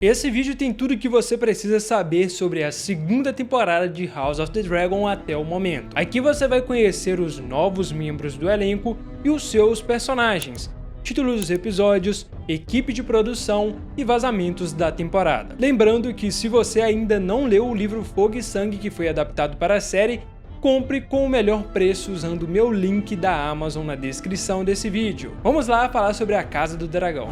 Esse vídeo tem tudo o que você precisa saber sobre a segunda temporada de House of the Dragon até o momento. Aqui você vai conhecer os novos membros do elenco e os seus personagens, títulos dos episódios, equipe de produção e vazamentos da temporada. Lembrando que se você ainda não leu o livro Fogo e Sangue que foi adaptado para a série, compre com o melhor preço usando o meu link da Amazon na descrição desse vídeo. Vamos lá falar sobre a Casa do Dragão.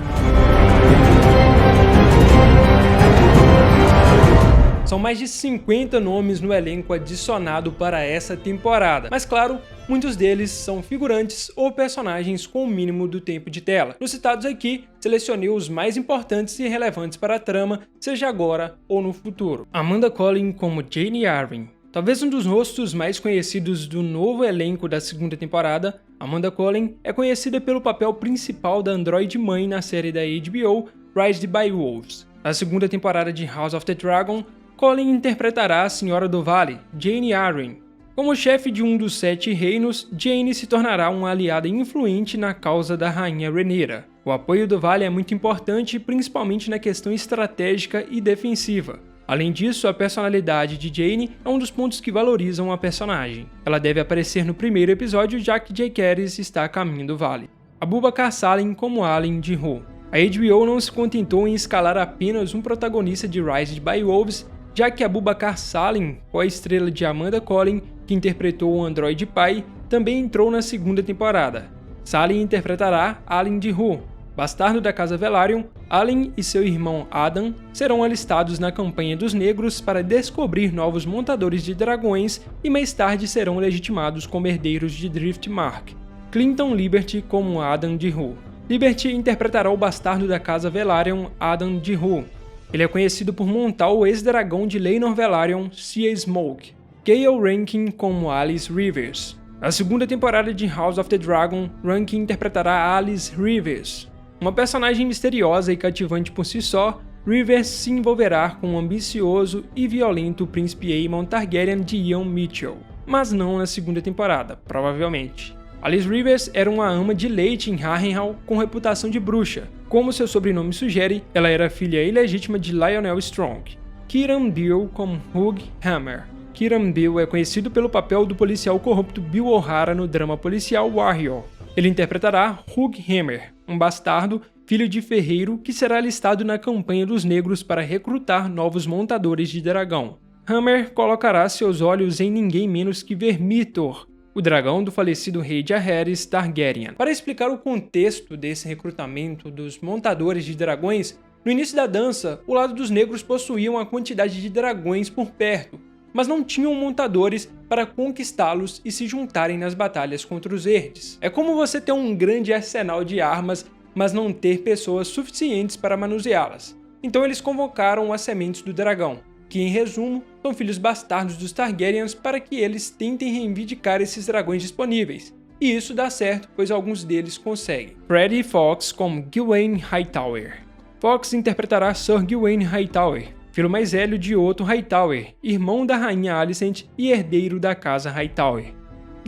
São mais de 50 nomes no elenco adicionado para essa temporada, mas claro, muitos deles são figurantes ou personagens com o mínimo do tempo de tela. Nos citados aqui, selecionei os mais importantes e relevantes para a trama, seja agora ou no futuro. Amanda Collin como Jane Arryn. Talvez um dos rostos mais conhecidos do novo elenco da segunda temporada, Amanda Collin é conhecida pelo papel principal da androide mãe na série da HBO Raised by Wolves. Na segunda temporada de House of the Dragon, Collin interpretará a Senhora do Vale, Jane Arryn. Como chefe de um dos 7 reinos, Jane se tornará uma aliada influente na causa da Rainha Rhaenyra. O apoio do Vale é muito importante, principalmente na questão estratégica e defensiva. Além disso, a personalidade de Jane é um dos pontos que valorizam a personagem. Ela deve aparecer no primeiro episódio, já que Jaehaerys está a caminho do Vale. Abubakar Salem como Alan de Hur. A HBO não se contentou em escalar apenas um protagonista de Raised by Wolves, já que Abubakar Salem, co-estrela de Amanda Collin, que interpretou o androide pai, também entrou na segunda temporada. Salem interpretará Alan de Hur. Bastardo da Casa Velaryon, Alan e seu irmão Adam serão alistados na Campanha dos Negros para descobrir novos montadores de dragões e mais tarde serão legitimados como herdeiros de Driftmark. Clinton Liberty como Adam de Hur. Liberty interpretará o bastardo da Casa Velaryon, Adam de Hur. Ele é conhecido por montar o ex-dragão de Laenor Velaryon, Sea Smoke. Gale Rankin como Alice Rivers. Na segunda temporada de House of the Dragon, Rankin interpretará Alice Rivers. Uma personagem misteriosa e cativante por si só, Rivers se envolverá com o ambicioso e violento príncipe Aemon Targaryen de Ian Mitchell, mas não na segunda temporada, provavelmente. Alice Rivers era uma ama de leite em Harrenhal com reputação de bruxa. Como seu sobrenome sugere, ela era filha ilegítima de Lionel Strong. Kieran Beale como Hugh Hammer. Kieran Beale é conhecido pelo papel do policial corrupto Bill O'Hara no drama policial Warrior. Ele interpretará Hugh Hammer, um bastardo, filho de ferreiro que será alistado na Campanha dos Negros para recrutar novos montadores de dragão. Hammer colocará seus olhos em ninguém menos que Vermithor, o dragão do falecido rei Jaehaerys Targaryen. Para explicar o contexto desse recrutamento dos montadores de dragões, no início da dança, o lado dos negros possuía uma quantidade de dragões por perto, mas não tinham montadores para conquistá-los e se juntarem nas batalhas contra os verdes. É como você ter um grande arsenal de armas, mas não ter pessoas suficientes para manuseá-las. Então eles convocaram as sementes do dragão, que em resumo são filhos bastardos dos Targaryens, para que eles tentem reivindicar esses dragões disponíveis. E isso dá certo, pois alguns deles conseguem. Freddie Fox como Gywayne Hightower. Fox interpretará Sir Gywayne Hightower, filho mais velho de Otto Hightower, irmão da rainha Alicent e herdeiro da casa Hightower.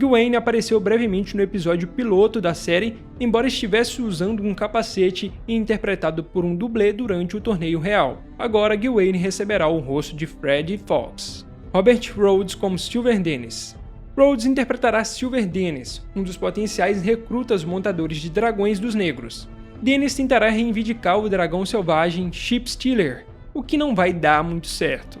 Gywayne apareceu brevemente no episódio piloto da série, embora estivesse usando um capacete e interpretado por um dublê durante o torneio real. Agora Gywayne receberá o rosto de Freddie Fox. Robert Rhodes como Silver Dennis. Rhodes interpretará Silver Dennis, um dos potenciais recrutas montadores de dragões dos negros. Dennis tentará reivindicar o dragão selvagem Ship Stealer, o que não vai dar muito certo.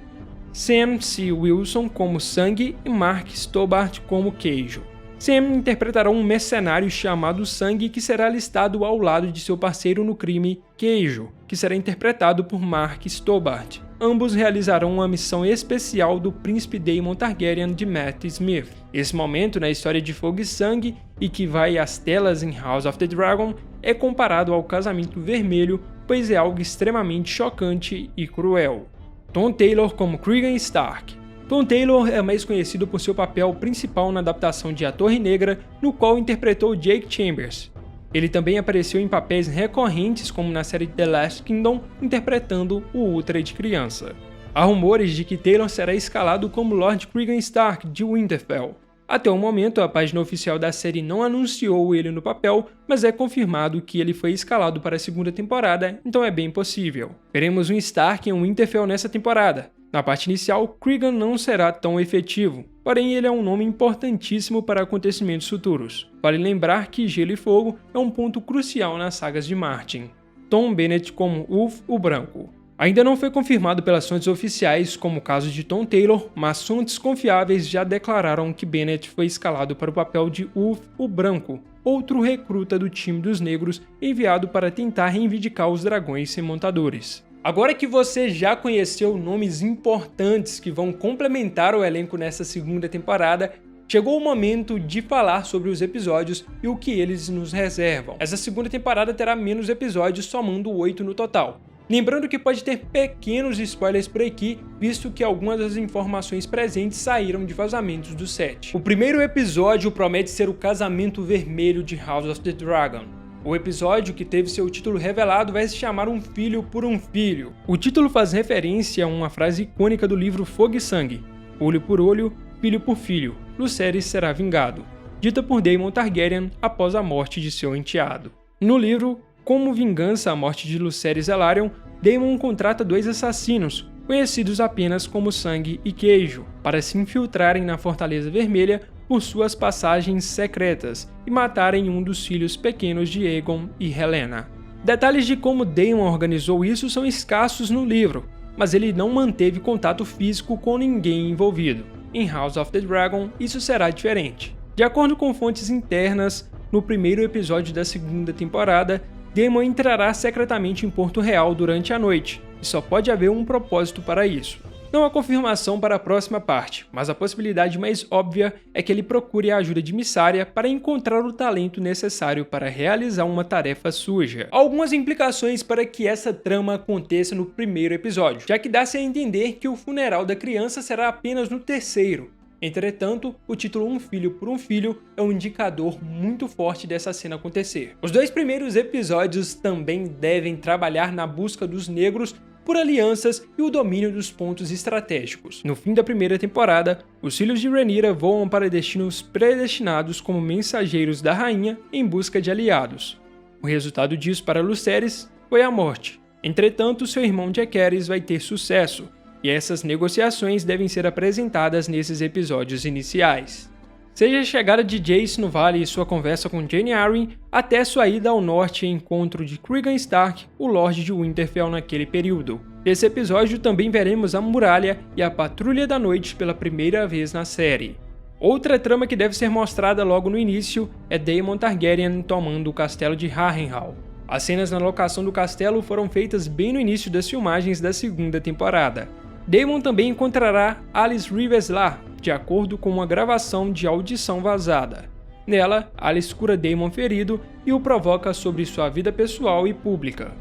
Sam C. Wilson como Sangue e Mark Stobart como Queijo. Sam interpretará um mercenário chamado Sangue que será alistado ao lado de seu parceiro no crime, Queijo, que será interpretado por Mark Stobart. Ambos realizarão uma missão especial do príncipe Daemon Targaryen de Matt Smith. Esse momento na história de Fogo e Sangue, e que vai às telas em House of the Dragon, é comparado ao Casamento Vermelho, pois é algo extremamente chocante e cruel. Tom Taylor como Cregan Stark. Tom Taylor é mais conhecido por seu papel principal na adaptação de A Torre Negra, no qual interpretou Jake Chambers. Ele também apareceu em papéis recorrentes como na série The Last Kingdom, interpretando o Uhtred criança. Há rumores de que Taylor será escalado como Lord Cregan Stark de Winterfell. Até o momento, a página oficial da série não anunciou ele no papel, mas é confirmado que ele foi escalado para a segunda temporada, então é bem possível. Veremos um Stark em Winterfell nessa temporada. Na parte inicial, Cregan não será tão efetivo, porém ele é um nome importantíssimo para acontecimentos futuros. Vale lembrar que Gelo e Fogo é um ponto crucial nas sagas de Martin. Tom Bennett como Ulf o Branco. Ainda não foi confirmado pelas fontes oficiais, como o caso de Tom Taylor, mas fontes confiáveis já declararam que Bennett foi escalado para o papel de Ulf o Branco, outro recruta do time dos negros enviado para tentar reivindicar os dragões sem montadores. Agora que você já conheceu nomes importantes que vão complementar o elenco nessa segunda temporada, chegou o momento de falar sobre os episódios e o que eles nos reservam. Essa segunda temporada terá menos episódios, somando 8 no total. Lembrando que pode ter pequenos spoilers por aqui, visto que algumas das informações presentes saíram de vazamentos do set. O primeiro episódio promete ser o casamento vermelho de House of the Dragon. O episódio, que teve seu título revelado, vai se chamar Um Filho por um Filho. O título faz referência a uma frase icônica do livro Fogo e Sangue: olho por olho, filho por filho, Lucerys será vingado, dita por Daemon Targaryen após a morte de seu enteado. No livro, como vingança à morte de Lucerys Velaryon, Daemon contrata 2 assassinos, conhecidos apenas como Sangue e Queijo, para se infiltrarem na Fortaleza Vermelha por suas passagens secretas e matarem um dos filhos pequenos de Aegon e Helena. Detalhes de como Daemon organizou isso são escassos no livro, mas ele não manteve contato físico com ninguém envolvido. Em House of the Dragon, isso será diferente. De acordo com fontes internas, no primeiro episódio da segunda temporada, Daemon entrará secretamente em Porto Real durante a noite, e só pode haver um propósito para isso. Não há confirmação para a próxima parte, mas a possibilidade mais óbvia é que ele procure a ajuda de Mysaria para encontrar o talento necessário para realizar uma tarefa suja. Há algumas implicações para que essa trama aconteça no primeiro episódio, já que dá-se a entender que o funeral da criança será apenas no terceiro. Entretanto, o título Um Filho por um Filho é um indicador muito forte dessa cena acontecer. Os 2 primeiros episódios também devem trabalhar na busca dos negros por alianças e o domínio dos pontos estratégicos. No fim da primeira temporada, os filhos de Rhaenyra voam para destinos predestinados como mensageiros da rainha em busca de aliados. O resultado disso para Lucerys foi a morte. Entretanto, seu irmão Jaehaerys vai ter sucesso, e essas negociações devem ser apresentadas nesses episódios iniciais. Seja a chegada de Jace no vale e sua conversa com Jaime Arryn, até sua ida ao norte e encontro de Cregan Stark, o Lorde de Winterfell naquele período. Nesse episódio também veremos a Muralha e a Patrulha da Noite pela primeira vez na série. Outra trama que deve ser mostrada logo no início é Daemon Targaryen tomando o castelo de Harrenhal. As cenas na locação do castelo foram feitas bem no início das filmagens da segunda temporada. Daemon também encontrará Alice Rivers lá, de acordo com uma gravação de audição vazada. Nela, Alice cura Daemon ferido e o provoca sobre sua vida pessoal e pública.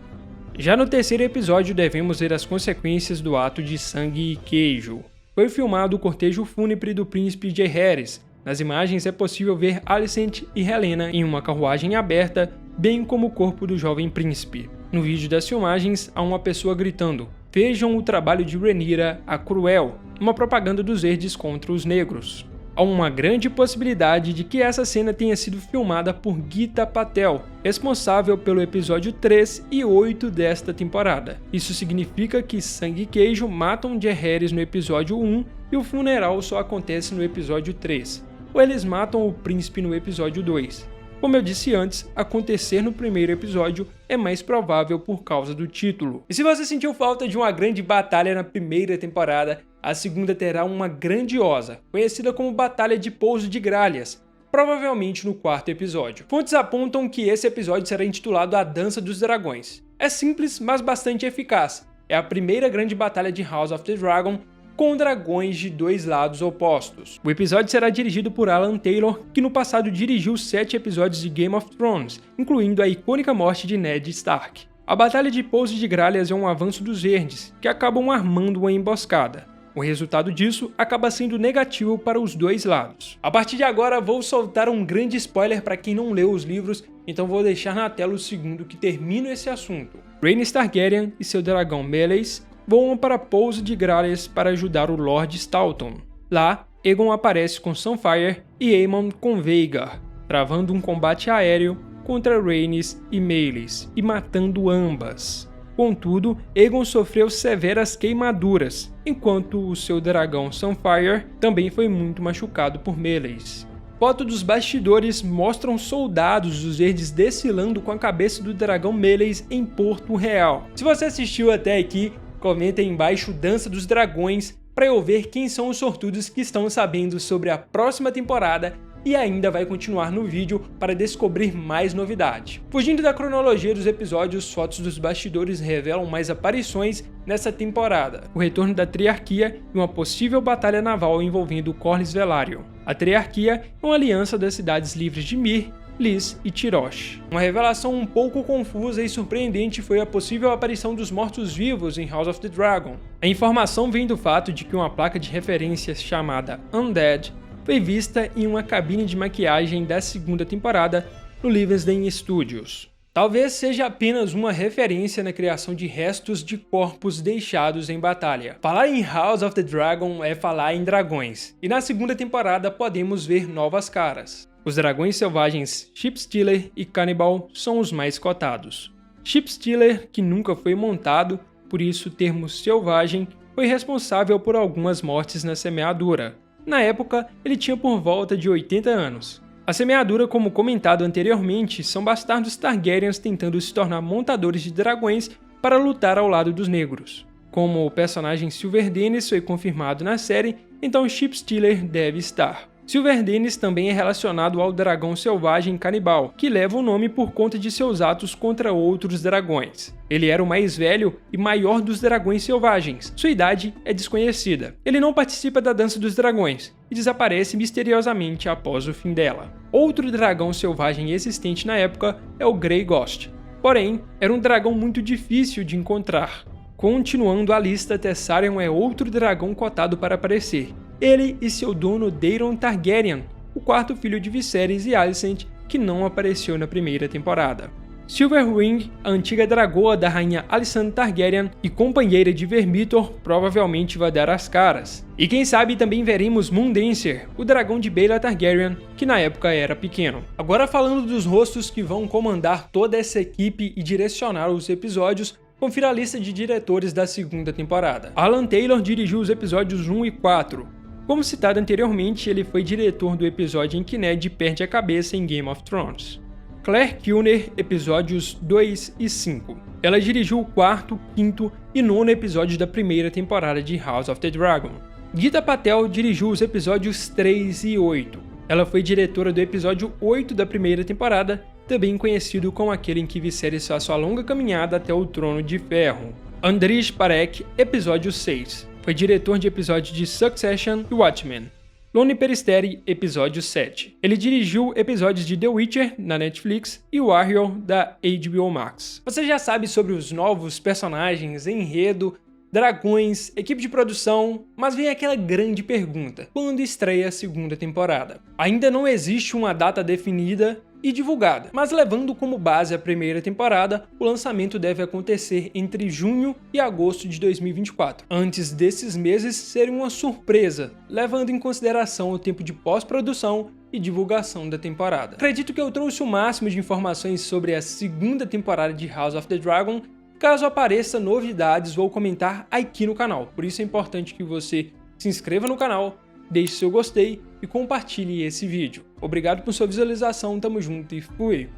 Já no terceiro episódio devemos ver as consequências do ato de Sangue e Queijo. Foi filmado o cortejo fúnebre do príncipe Jaehaerys. Nas imagens é possível ver Alicent e Helena em uma carruagem aberta, bem como o corpo do jovem príncipe. No vídeo das filmagens há uma pessoa gritando: "Vejam o trabalho de Rhaenyra, a Cruel", uma propaganda dos verdes contra os negros. Há uma grande possibilidade de que essa cena tenha sido filmada por Geeta Patel, responsável pelo episódio 3 e 8 desta temporada. Isso significa que Sangue e Queijo matam Jaehaerys no episódio 1 e o funeral só acontece no episódio 3, ou eles matam o príncipe no episódio 2. Como eu disse antes, acontecer no primeiro episódio é mais provável por causa do título. E se você sentiu falta de uma grande batalha na primeira temporada, a segunda terá uma grandiosa, conhecida como Batalha de Pouso de Gralhas, provavelmente no 4º episódio. Fontes apontam que esse episódio será intitulado A Dança dos Dragões. É simples, mas bastante eficaz. É a primeira grande batalha de House of the Dragon, com dragões de 2 lados opostos. O episódio será dirigido por Alan Taylor, que no passado dirigiu 7 episódios de Game of Thrones, incluindo a icônica morte de Ned Stark. A Batalha de Pouso de Gralhas é um avanço dos Verdes, que acabam armando uma emboscada. O resultado disso acaba sendo negativo para os 2 lados. A partir de agora vou soltar um grande spoiler para quem não leu os livros, então vou deixar na tela o segundo que termino esse assunto. Rhaenys Targaryen e seu dragão Meleys voam para Pouso de Gralhas para ajudar o Lord Staunton. Lá, Aegon aparece com Sunfyre e Aemon com Vhagar, travando um combate aéreo contra Rhaenys e Meleys e matando ambas. Contudo, Aegon sofreu severas queimaduras, enquanto o seu dragão Sunfyre também foi muito machucado por Meleys. Fotos dos bastidores mostram soldados dos verdes desfilando com a cabeça do dragão Meleys em Porto Real. Se você assistiu até aqui, comenta aí embaixo Dança dos Dragões para eu ver quem são os sortudos que estão sabendo sobre a próxima temporada e ainda vai continuar no vídeo para descobrir mais novidade. Fugindo da cronologia dos episódios, fotos dos bastidores revelam mais aparições nessa temporada, o retorno da Triarquia e uma possível batalha naval envolvendo Corlys Velaryon. A Triarquia é uma aliança das cidades livres de Myr, Lys e Tyrosh. Uma revelação um pouco confusa e surpreendente foi a possível aparição dos mortos-vivos em House of the Dragon. A informação vem do fato de que uma placa de referência chamada Undead foi vista em uma cabine de maquiagem da segunda temporada no Livingston Studios. Talvez seja apenas uma referência na criação de restos de corpos deixados em batalha. Falar em House of the Dragon é falar em dragões, e na segunda temporada podemos ver novas caras. Os dragões selvagens Shipstealer e Cannibal são os mais cotados. Shipstealer, que nunca foi montado, por isso o termo selvagem, foi responsável por algumas mortes na semeadura. Na época, ele tinha por volta de 80 anos. A semeadura, como comentado anteriormente, são bastardos Targaryens tentando se tornar montadores de dragões para lutar ao lado dos negros. Como o personagem Silverdennis foi confirmado na série, então Shipstealer deve estar. Silverdennis também é relacionado ao dragão selvagem Cannibal, que leva o nome por conta de seus atos contra outros dragões. Ele era o mais velho e maior dos dragões selvagens. Sua idade é desconhecida. Ele não participa da Dança dos Dragões e desaparece misteriosamente após o fim dela. Outro dragão selvagem existente na época é o Grey Ghost. Porém, era um dragão muito difícil de encontrar. Continuando a lista, Tessarion é outro dragão cotado para aparecer. Ele e seu dono Daeron Targaryen, o quarto filho de Viserys e Alicent, que não apareceu na primeira temporada. Silverwing, a antiga dragoa da rainha Alicent Targaryen e companheira de Vermithor, provavelmente vai dar as caras. E quem sabe também veremos Moondancer, o dragão de Baela Targaryen, que na época era pequeno. Agora falando dos rostos que vão comandar toda essa equipe e direcionar os episódios, confira a lista de diretores da segunda temporada. Alan Taylor dirigiu os episódios 1 e 4. Como citado anteriormente, ele foi diretor do episódio em que Ned perde a cabeça em Game of Thrones. Claire Kilner, episódios 2 e 5. Ela dirigiu o quarto, quinto e nono episódios da primeira temporada de House of the Dragon. Geeta Patel dirigiu os episódios 3 e 8. Ela foi diretora do episódio 8 da primeira temporada, também conhecido como aquele em que Viserys faz sua longa caminhada até o Trono de Ferro. Andriy Parek, episódio 6. Foi diretor de episódios de Succession e Watchmen. Lone Peristeri, episódio 7. Ele dirigiu episódios de The Witcher, na Netflix, e Warrior, da HBO Max. Você já sabe sobre os novos personagens, enredo, dragões, equipe de produção, mas vem aquela grande pergunta: quando estreia a segunda temporada? Ainda não existe uma data definida e divulgada, mas levando como base a primeira temporada, o lançamento deve acontecer entre junho e agosto de 2024. Antes desses meses serem uma surpresa, levando em consideração o tempo de pós-produção e divulgação da temporada. Acredito que eu trouxe o máximo de informações sobre a segunda temporada de House of the Dragon. Caso apareça novidades, vou comentar aqui no canal, por isso é importante que você se inscreva no canal, deixe seu gostei e compartilhe esse vídeo. Obrigado por sua visualização, tamo junto e fui!